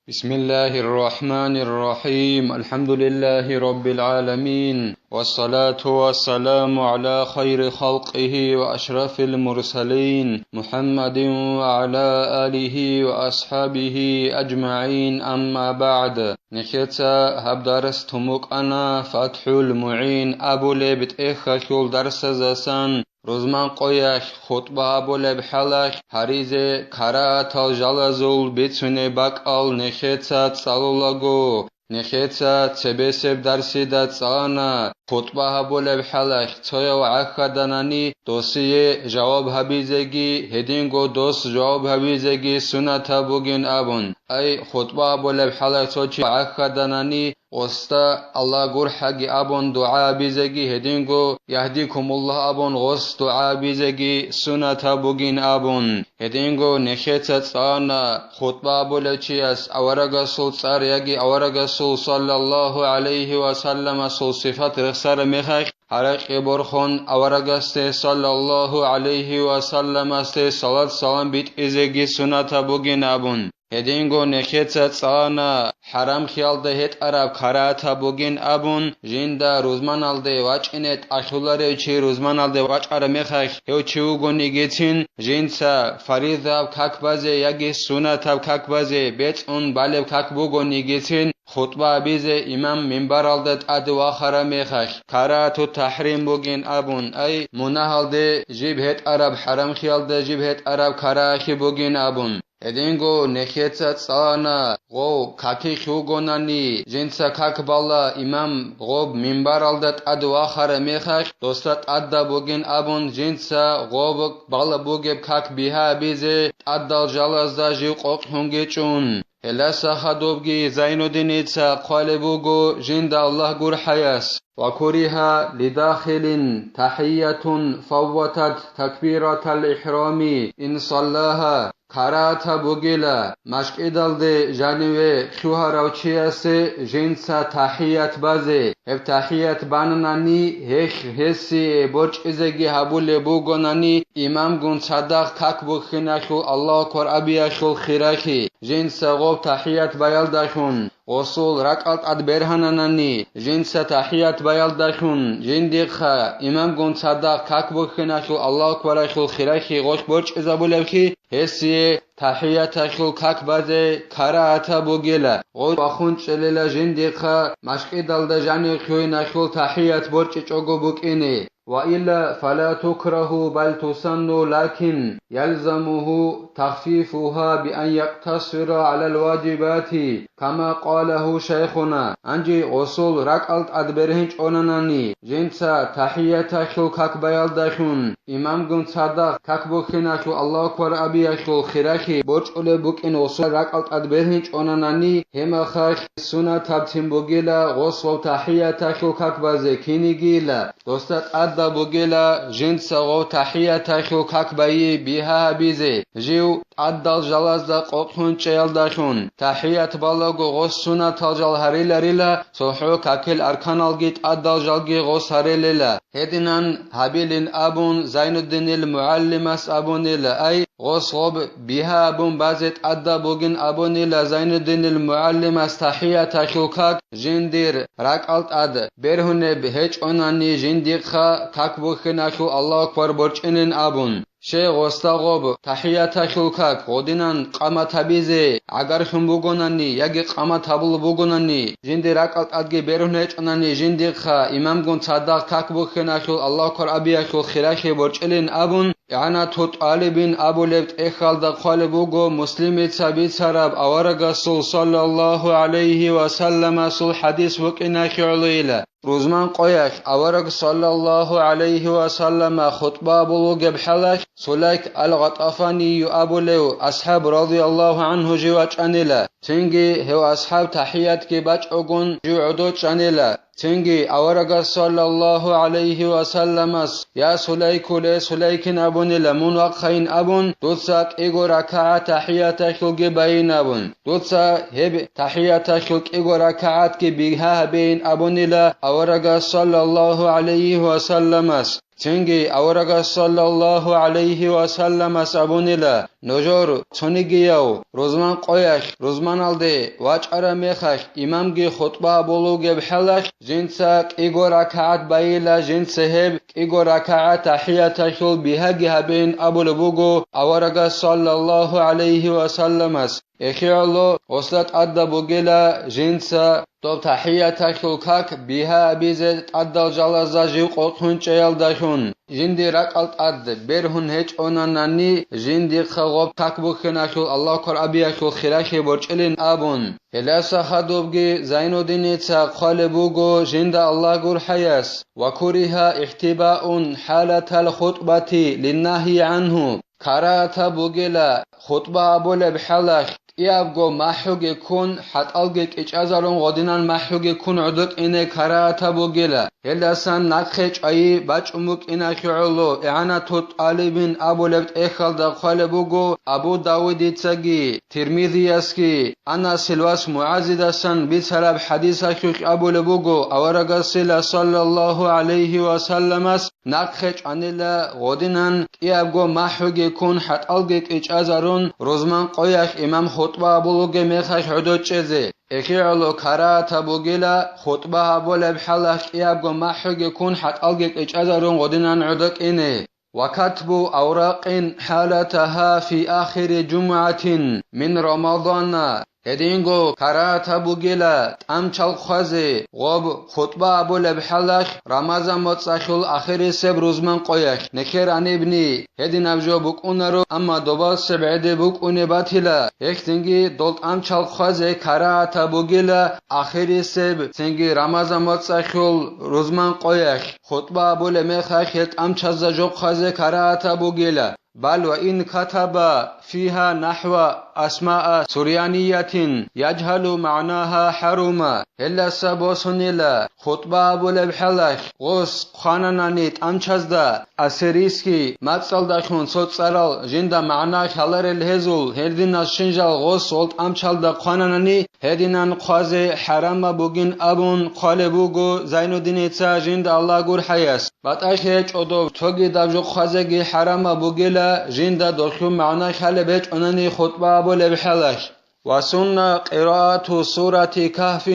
بسم الله الرحمن الرحيم الحمد لله رب العالمين والصلاة والسلام على خير خلقه وأشرف المرسلين محمد وعلى آله وأصحابه أجمعين أما بعد نخيتا هبدارس تموك أنا فتح المعين أبو لبت إخشول درس زسان روزمان قويش خطبه بولب حلق هریزه کرات الجلزول بتونه بقال نخیتا تسالولاگو نخیتا تبسب درسیده تسانا خطبه بولب حلق تویا و عخدنانی دوسیه جواب حبیزگی هدینگو دوست جواب حبیزگی سنتا بگین ابون ای خطبه بولب حلق تو چی عخدنانی غستا الله gur حقي أبون دعاء بيزگي هدينگو يهديكم الله أبون غس دعاء بيزگي سنة بوگين أبون هدينگو نخيتت آنا خطبة بولچياس أورغا سول صار يگي أورغا سول صلى الله عليه وسلم سول صفات رخصار مخخ حرق برخون أورغا ستي صلى الله عليه وسلم ستي صلاة سلام بيت إزگي سنة بوگين أبون هدينگو نخيتت آنا حرام خيال ده هت عرب كراتا بوگين أبون جندا روزمان alde واچنت أخولاره چي روزمان alde واچ عرمخخ هو چيوگو نيگيتين جنسا فريضاب كاك بازي يگي سنتاب كاك بازي بيت اون بالب كاك بوگو نيگيتين خطبه بيزي إمام منبر alde اد واخر مخخ كراتو تحريم بوگين أبون أي مناه alde جيب هت عرب حرام خيال ده جيب هت عرب كراخي بوگين أبون هدينگو نخيتت آنا غو كاكي خوگوناني جنسا كاك بالا إمام غوب منبر aldat اد واخر مخخ دوستات اد بوگين أبون جنسا غوب بالا بوگب كاك بيها بيزي ادال جالازدا جيو قوق هنگيچون هلا ساخدوبگي زينودينيتسا قالبوگو جند الله gur حياس وكرها لداخل تحية فوتت تكبيرة الإحرام إن صلاها كراتا بوگيلا مشكدال دي جانوه خوها روچياسي جنسا تحيات بازي هف تحيات بانناني هخ هسي برچ ازگي حبول بوگوناني امام گون صدق كاك بخناخو الله كور ابياخو خيراخي جنسا غوب تحيات بيال داخون غسول ركعت اد برهناناني جنسا تحيات بيال داخون جنديخا امام گون صدق كاك بخناخو الله كوراخو خيراخي غوش برچ ازابولخي هسي تحيات خل كاك بازي كراتا بوگيلا غو اخون چللا جنديخا مشقدال دا جاني خوينا خل تحيات برچ چوگو بوكيني وإلا فلا تكره بل تسن لكن يلزمه تخفيفها بأن يقتصر على الواجبات كما قاله شيخنا أنجي غسول ركعت أدبرهنج أوناناني جنسا تحية خل كاك بيال داخون إمام گون صدق كاك بوخنا خل الله كور أبي خل خيراخي برچ أولي بوك إن غسول ركعت أدبرهنج أوناناني هما خاخ سنة تبتين بوگيلا غسول تحية خل كاك بازي كيني گيلا دوستات أدى بوگيلا جنسا غو تحية خل كاك باي بيها بيزي جيو أدى الجلاز دا قوقون چيال داخون تحية بالاغو غس سنة تالجال هريلا ريلا سوحو كاكل أركان الجيت أدى الجالجي غس هريلا هدنان هابيلين أبون زين الدين المعلمس أبون إلا أي غس غب بيها أبون بازت أدى بوگين أبون إلا زين الدين المعلمس تحية خل كاك جندير راكالت أد برهن بهج أناني جندير خا كاك بوخناخو الله أكبر برچنن أبون شي غوستاغوب تحية خل كاك غودينان قامت بيزي اگر خم بوگوناني يگي قامت بول بوگوناني جندي راكالت أدگي برهن أناني جندير خا إمام گون صدق كاك بوخناخو الله أكبر أبياخو خيراخي برچلن أبون يعني توت طالبين أبو لبت إخال دا قالبوغو مسلمي تسابي تسرب أورغا صلى الله عليه وسلم سل حديث وكنا خيرليلا روزمان قويك أورغ صلى الله عليه وسلم خطبة بلوغ بحلق سلك الغطفاني أبو لو أصحاب رضي الله عنه جواج أنيلا تنجي هو أصحاب تحيات كي باج أغن جوعدوش أنيلا تنجي أورغ صلى الله عليه وسلم يا سليك سليكن أبون لمن وقخين أبون دوتساك إيغو ركعة تحيات خلق بين أبون دوتسا هب تحيات خلق إيغو ركعات كي بيها بين أبون لا أورغ صلى الله عليه وسلم تنجي أورغا صلى الله عليه وسلم سابونيلا نجور تونيجيو روزمان قويخ روزمان الدي واجعر ميخخ إمامجي خطبة بولوغي بحلخ جنسا إيغو ركعت بايلا جنسهب إيغو ركعت تحياتشل بهاجي هبين أبو لبوغو أورغا صلى الله عليه وسلم إخيالو وصلت أدى بوغيلا جنسا طب تحياتشل كاك بها بيزت أدى الجلزة جيو قطن چيال داشون جندي رقلت أد برهن هيج أوناناني جندي خغوب تكبو خناشل الله كر أبياشل خيراشي برچلين أبون هلاسا خدوبگي زينو دينيتسا قالبوغو جند الله قر حياس وكوريها احتباء حالة الخطبة للنهي عنه كراتا بوغيلا خطبة أبول بحلخ يابغو محوغي كون حتالغيك اجازالون غودينان محوغي كون عدق إني كراتا بوغيلا هلاسان ناكخيج أي باچموك إنا شعولو إعانا توت آلبين أبو لبت إخال دا قالبوغو أبو داودي تساقي ترميذياسكي أنا سلواس معازدسان بسرب حديثة شوش أبو لبوغو أورغا سلا صلى الله عليه وسلم ناكخيج أنيلا غودينان يابغو محوغي كون حتالغيك اجازالون روزمان قوياش إمام خطبة بولوغي ميخاش عدو چيزي إخيالو كراتا بوغيلا خطبة بولا بحلاش إيابغو محوغي يكون حتالغيك اجازارون غدنان عدك إني وكتب أوراق حالتها في آخر جمعة من رمضان هدينغو كراتا بوغيلا تامچال خوازي غوب خطبة بولا بحلاش رمضان متصاخل آخر سب روزمان قويش نكير عن ابني هدين أبجو بوكونارو أما دوبال سبعد بوكوني باتلا هيك تنجي دولت امچال خوازي كراتا بوغيلا آخر سب تنجي رمضان متصاخل روزمان قويش خطبة بولا ميخاش هت امچال زجو خوازي كراتا بوغيلا بل وإن كتب فيها نحو أسماء سريانية يجهل معناها حرما إلا سبوسنيلا خطبة بولا بحلش غوس خانانانيت أمچزدا أسريسكي ماتسال داشون صوت سرال جندا معناه حلر الهزول هردين الشنجال غوس صوت أمچال دا خاناناني هدينان قازي حرام بوغين أبون قالبوغو زين الدين إتسا جند الله قر حياس باتاش هيج أدو توغي دابجو قازي حرام بوغيلا جندا دوخو معناه حلبج أناني خطبة بولا بحلش وسنة قراءة سورة كهف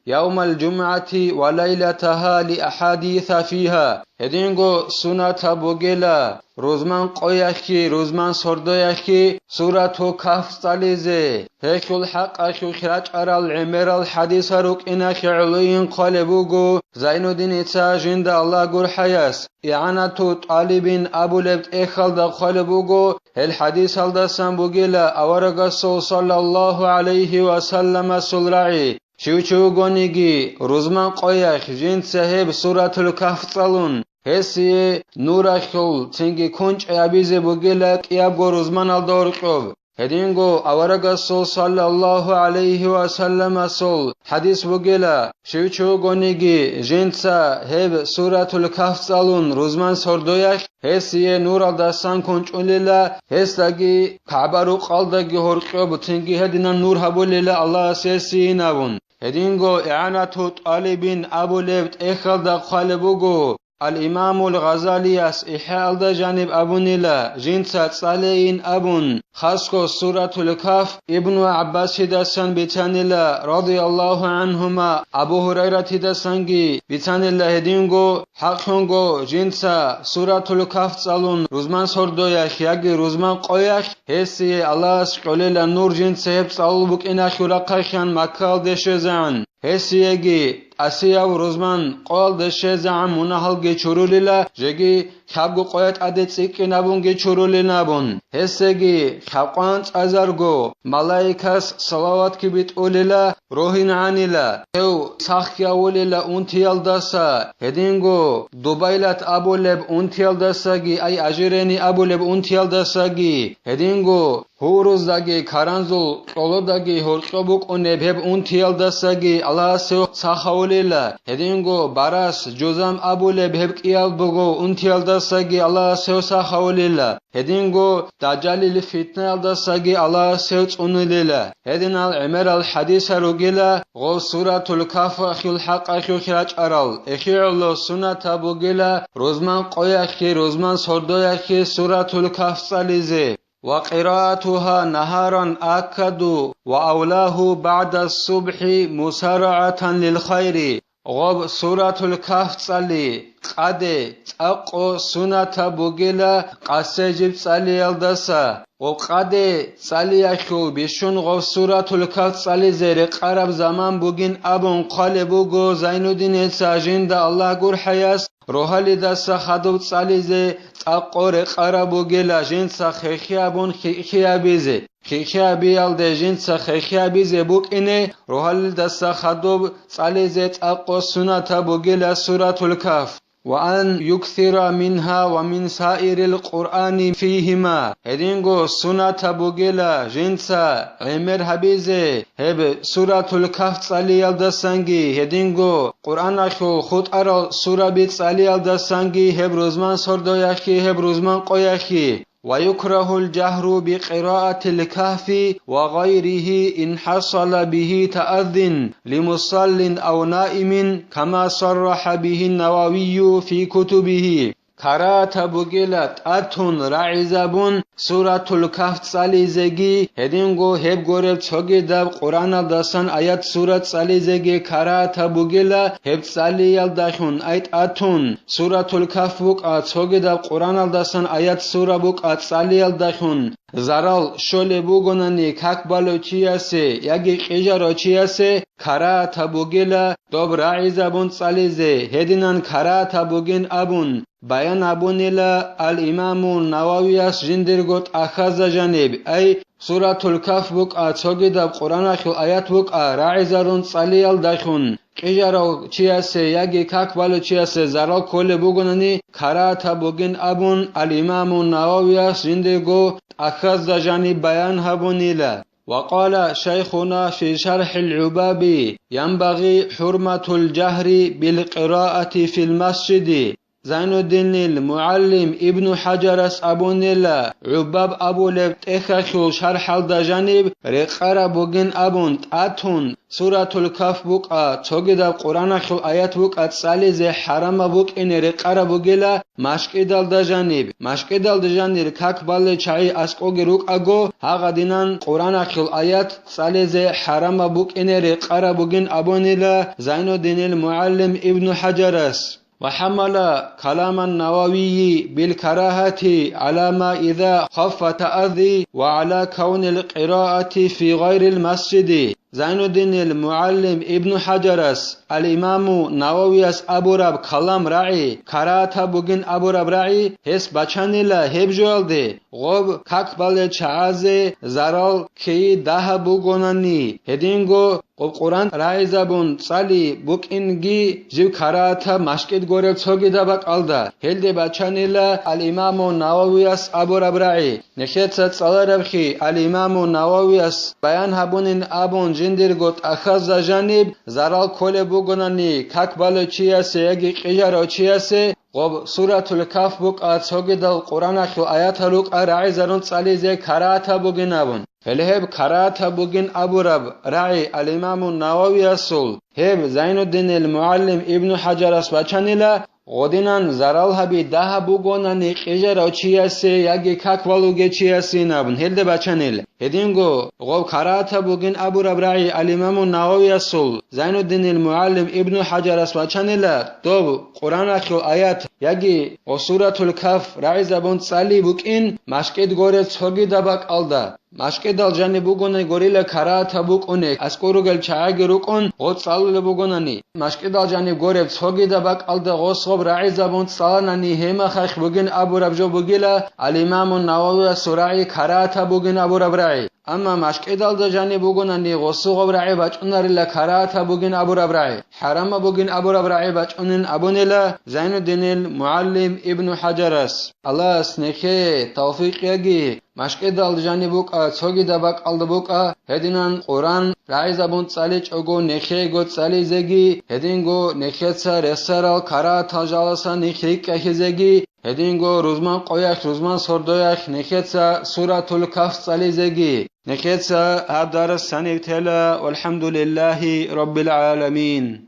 يوم الجمعة وليلتها لأحاديث فيها هدينغو سنة بوغيلا روزمان قويشكي روزمان سردويشكي سورة كهف صاليزي هيكو الحق أشو خراج أرى العمر الحديث روك إنا شعلين قالبوغو زين الدين إتسا جند الله قر حياس إعانة طالبين أبو لبت إخال دا قالبوغو الحديث هلدسان بوغيلا أورغا صلى الله عليه وسلم سلرعي شوچو گونيگي روزمان قويش جند سهب سورة الكهف صالون هسي نورا خل تنگي كونچ أبيزي بوغيلا كيابغو روزمان الدورقوب هدينغو أورغا صلى الله عليه وسلم صل حديث بوغيلا شوچو گونيگي جنسا هب سورة الكهف صالون روزمان سردويش هسي نور الدستان كونچ أوليلا هسلاگي كعبارو قالداگي هورقوب تنگي هدينا نور هبوليلا الله سيسي نابون هدينغو إعانة طالبين أبو لبت إخل دا قالبوغو الإمام الغزالي إحياء دا جانب أبو نيلا جنسات صالحين أبون خاصكو سورة الكهف ابن عباس دسان بتانيلا رضي الله عنهما أبو هريرة دسانجي بتانيلا هدينغو حقونغو جنسا سورة الكهف صالون روزمان سردوياش ياگي روزمان قوياش هسي الله سقوليلا نور جنس هب صالو بك إنا شرقاشان مكال دشزان هسيگي أسياو روزمان قول دشزان مناهل چوروليلا جگي خابگو قويت عدد نابون چورولي نابون هسيگي خابقانت ازارگو ملايكاس صلوات كي بيت أوليلا روحين عنيلا هو ساخيا أوليلا انتيال داسا هدينگو دوبايلات أبو لب انتيال داساگي أي أجريني أبو لب انتيال داساگي هدينگو Huruzdagi karanzul qolodagi horqobuk onebheb untialdasagi Allahseu sahaulila hedingo baras jozam abule bheb qialbugo untialdasagi Allahseu sahaulila hedingo dajalil fitnaldasagi Allahseu tsunulila hedinal emeral hadisa rugila go suratul kaf akhil haq akhil khiracharal ekhirlo sunata bugila rozman qoyakhi rozman sordoyakhi suratul kaf salize وقراءتها نهارا أكد وأولاه بعد الصبح مسارعة للخير غب سورة الكهف صلي قد أقو سنة بوغيلا قسجب صلي الدسا وقد صلي أخو بشون غب سورة الكهف صلي زير قرب زمان بوغين أبون قالبوغو زين الدين الساجين دا الله قر حياس روحالي دسا خدوب صلي زي تقور قربوغيلا جنسا خيخيابون خيخيابيزي خيخيابيال دي جنسا خيخيابيزي بوكيني روحالي دسا خدوب صلي زي تقو سنة بوغيلا سورة الكهف وأن يكثر منها ومن سائر القرآن فيهما هدينغو سنة بوغيلا جنسا عمر حبيزي هب سورة الكهف صلي الدسانگي هدينغو قرآن اخو خود ارال سورة بيت صلي الدسانگي هب روزمان سردوياخي هب روزمان قوياخي ويكره الجهر بقراءة الكهف وغيره إن حصل به تأذن لمصل أو نائم كما صرح به النووي في كتبه قرأت بوغيلات أتون رعيزابون سورة الكهف صليزگي هدينغو هب غورب چوگي داب قرآن داسان آيات سورة صليزگي قرأت بوغيلا هب صليال داخون آيت أتون سورة الكهف بوك چوگي داب قرآن داسان آيات سورة بوك صليال داخون زرال شول بوغوناني كاك بالو چياسي ياگي قيجارو چياسي قرأت بوغيلا دوب رعيزابون صليزي هدينان قرأت بوغين أبون بيان أبونيلا الإمام النووي جندرغوت أخذ جانب أي سورة الكهف بوك أتوغي داب قرآن أخو آيات بوك راعزارون صليال داخون قيجارو چياسي ياگي كاك بالو چياسي زرال كل بوغوناني قرأت بوغين أبون الإمام النووي جندرغوت أخذ جانب بيان أبونيلا وقال شيخنا في شرح العباب ينبغي حرمة الجهر بالقراءة في المسجد زين الدين المعلم ابن حجر أبونيلا عباب أبو لبتخخل شرح الدجانب رقر بوغن أبون أتون سورة الكهف بوك توغد القرآن خل آيات بوك أتسالي زي حرام بوك إن رقر بوغلا مشكدال دجانب مشكدال دجانب كاك بالي چاي أسقوغ روك أغو هاغا دينان قرآن خل آيات سالي زي حرام بوك إن رقر بوغن أبونيلا زين الدين المعلم ابن حجر وحمل كلام النووي بالكراهة على ما إذا خف تأذي وعلى كون القراءة في غير المسجد زين الدين المعلم ابن حجر الإمام نووي أبو رب كلام رعي كراهة بوغن أبو رب رعي هس بچانيلا هب جوالده غوب كاكبال چعازه زرال كي ده بوغناني هدينغو قرآن رايزابون صلي بوكينغي جيو كراتا مشكت غورب څوگي دبق الدا هلده بچانيلا الامام النووي ابو ربرعي نخيت صلربخي الامام النووي بيان هبونين ابون جندرگوت اخذ جانب زرال كل بوغناني كاكبالو چياسه يگي قيجارو چياسه غب سورة الكهف بوك څوگي دل قرآن اخو آيات لوك راعي زرون صلي زي كراتا بوگنابون فلهب كراتا بوغن أبو رب رعي الإمام النووي السول هب زين الدين المعلم ابن حجر اسبچانيلا غودينان زرال هبي ده بوغوناني قيجارو چياسي ياگي كاكوالوگي چياسي نابن هلده بچانيل هدينغو غو كراتا بوغن أبو رب رعي الإمام النووي السول زين الدين المعلم ابن حجر اسبچانيلا دوب قرآن اخو آيات ياگي وسورة الكهف رعي زبون صلي بوكين مشكت غوري څوگي دبق الدا مشكدال جاني بوغوني غوريلا كراتا بوكوني اسكوروگل چاگي روكون غوت صالو بوغوناني مشكدال جاني غورب څوگي دبق الدا غوسوب رعي زبون صالاني هما خخ بوگن ابو رب جو بوگيلا الامام النووي سورعي كراتا بوگن ابو رب رعي اما مشکدال دجانی بوگونندی غصو غبرعی بچونر لا کراتا بوگین ابو ربرعی حرام بوگین ابو ربرعی بچونن ابونلا زين الدين المعلم ابن حجرس الله اسنخي توفيق يجي مشکدال دجانی بوک څوګي دبک الدبوک هدینان قران رایز ابون صالح اوگو نخي گو صالح زگی هدینگو نخيتسا رسرال کراتا جالسا نخي کهزگی هدینگو روزمان قویخ روزمان سردویخ نخيتسا سورة الكهف صالح زگی نخيتسا عبدالله سنیب تلا والحمد لله رب العالمين.